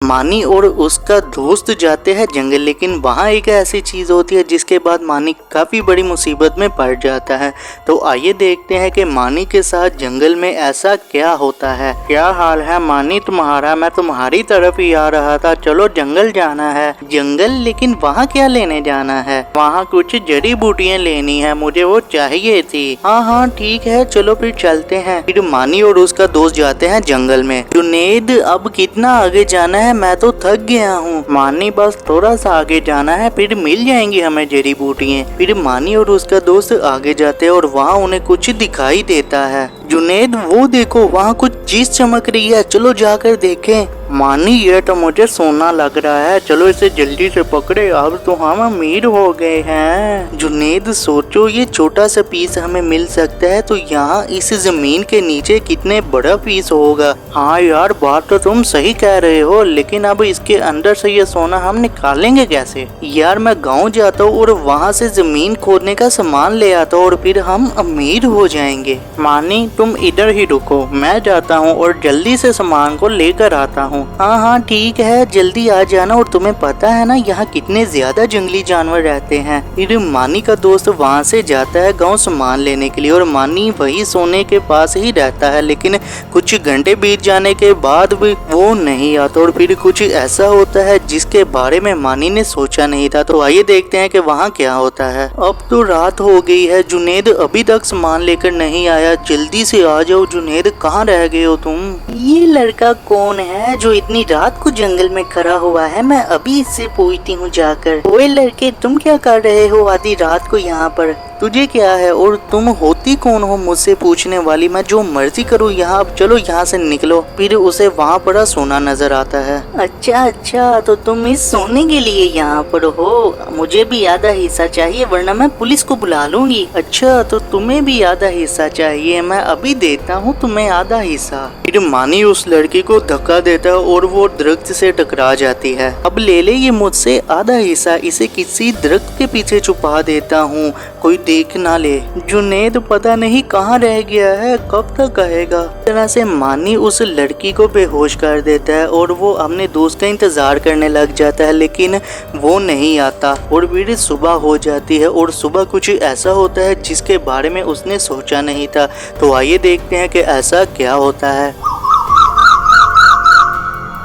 मानी और उसका दोस्त जाते हैं जंगल, लेकिन वहाँ एक ऐसी चीज होती है जिसके बाद मानी काफी बड़ी मुसीबत में पड़ जाता है। तो आइए देखते हैं कि मानी के साथ जंगल में ऐसा क्या होता है। क्या हाल है मानी तुम्हारा? मैं तुम्हारी तरफ ही आ रहा था। चलो जंगल जाना है। जंगल? लेकिन वहाँ क्या लेने जाना है? वहाँ कुछ जड़ी बूटियाँ लेनी है, मुझे वो चाहिए थी। हाँ हाँ ठीक है, चलो फिर चलते हैं। फिर मानी और उसका दोस्त जाते हैं जंगल में। जुनेद अब कितना आगे जाना है? मैं तो थक गया हूँ। मानी बस थोड़ा सा आगे जाना है, फिर मिल जाएंगी हमें जड़ी बूटियाँ। फिर मानी और उसका दोस्त आगे जाते हैं और वहाँ उन्हें कुछ दिखाई देता है। जुनेद वो देखो, वहाँ कुछ चीज चमक रही है, चलो जाकर देखें। मानी ये तो मुझे सोना लग रहा है, चलो इसे जल्दी से पकड़े, अब तो हम अमीर हो गए हैं। जुनेद सोचो, ये छोटा सा पीस हमें मिल सकता है तो यहाँ इस जमीन के नीचे कितने बड़ा पीस होगा। हाँ यार, बात तो तुम सही कह रहे हो, लेकिन अब इसके अंदर से ये सोना हम निकालेंगे कैसे? यार मैं गाँव जाता हूँ और वहाँ से जमीन खोदने का सामान ले आता हूँ और फिर हम अमीर हो जाएंगे। मानी तुम इधर ही रुको, मैं जाता हूँ और जल्दी से सामान को लेकर आता हूँ। हाँ हाँ ठीक है, जल्दी आ जाना। और तुम्हें पता है ना यहाँ कितने ज्यादा जंगली जानवर रहते हैं। फिर मानी का दोस्त वहाँ से जाता है गाँव सामान लेने के लिए और मानी वही सोने के पास ही रहता है, लेकिन कुछ घंटे बीत जाने के बाद भी वो नहीं आता और फिर कुछ ऐसा होता है जिसके बारे में मानी ने सोचा नहीं था। तो आइए देखते हैं कि वहाँ क्या होता है। अब तो रात हो गई है, जुनेद अभी तक सामान लेकर नहीं आया। जल्दी से आ जाओ जुनेद, कहाँ रह गए हो तुम? ये लड़का कौन है जो इतनी रात को जंगल में खड़ा हुआ है? मैं अभी इससे पूछती हूँ जाकर। ओए लड़के, तुम क्या कर रहे हो आधी रात को यहाँ पर? तुझे क्या है और तुम होती कौन हो मुझसे पूछने वाली? मैं जो मर्जी करूँ यहाँ, अब चलो यहाँ से निकलो। फिर उसे वहाँ पड़ा सोना नजर आता है। अच्छा अच्छा, तो तुम इस सोने के लिए यहाँ पर हो? मुझे भी आधा हिस्सा चाहिए वरना मैं पुलिस को बुला लूंगी। अच्छा, तो तुम्हें भी आधा हिस्सा चाहिए? मैं अभी देता हूँ तुम्हें आधा हिस्सा। फिर मानी उस लड़की को धक्का देता है और वो दरख्त से टकरा जाती है। अब ले ले ये मुझसे आधा हिस्सा, इसे किसी दरख्त के पीछे छुपा देता हूँ, कोई देख ना ले। जुनेद पता नहीं कहाँ रह गया है, कब तक आएगा? इस तरह से मानी उस लड़की को बेहोश कर देता है और वो अपने दोस्त का इंतजार करने लग जाता है, लेकिन वो नहीं आता। और फिर सुबह हो जाती है और सुबह कुछ ऐसा होता है जिसके बारे में उसने सोचा नहीं था। तो आइए देखते हैं कि ऐसा क्या होता है।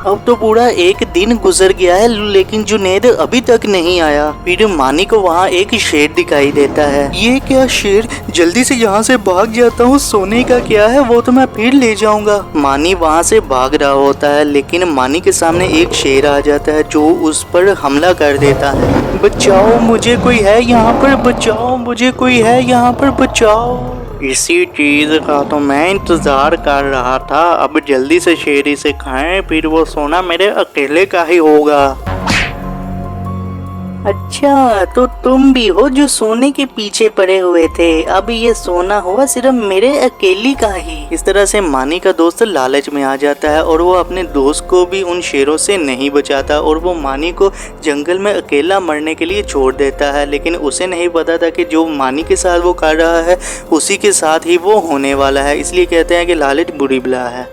अब तो पूरा एक दिन गुजर गया है, लेकिन जुनेद अभी तक नहीं आया। फिर मानी को वहाँ एक शेर दिखाई देता है। ये क्या शेर? जल्दी से यहाँ से भाग जाता हूँ, सोने का क्या है वो तो मैं फिर ले जाऊंगा। मानी वहाँ से भाग रहा होता है, लेकिन मानी के सामने एक शेर आ जाता है जो उस पर हमला कर देता है। बचाओ, मुझे कोई है यहाँ पर, बचाओ, मुझे कोई है यहाँ पर, बचाओ। इसी चीज का तो मैं इंतजार कर रहा था। अब जल्दी से शेर से खाएं, फिर वो सोना मेरे अकेले का ही होगा। अच्छा, तो तुम भी हो जो सोने के पीछे पड़े हुए थे? अब ये सोना हुआ सिर्फ मेरे अकेली का ही। इस तरह से मानी का दोस्त लालच में आ जाता है और वो अपने दोस्त को भी उन शेरों से नहीं बचाता और वो मानी को जंगल में अकेला मरने के लिए छोड़ देता है। लेकिन उसे नहीं पता था कि जो मानी के साथ वो कर रहा है उसी के साथ ही वो होने वाला है। इसलिए कहते हैं कि लालच बुरी बला है।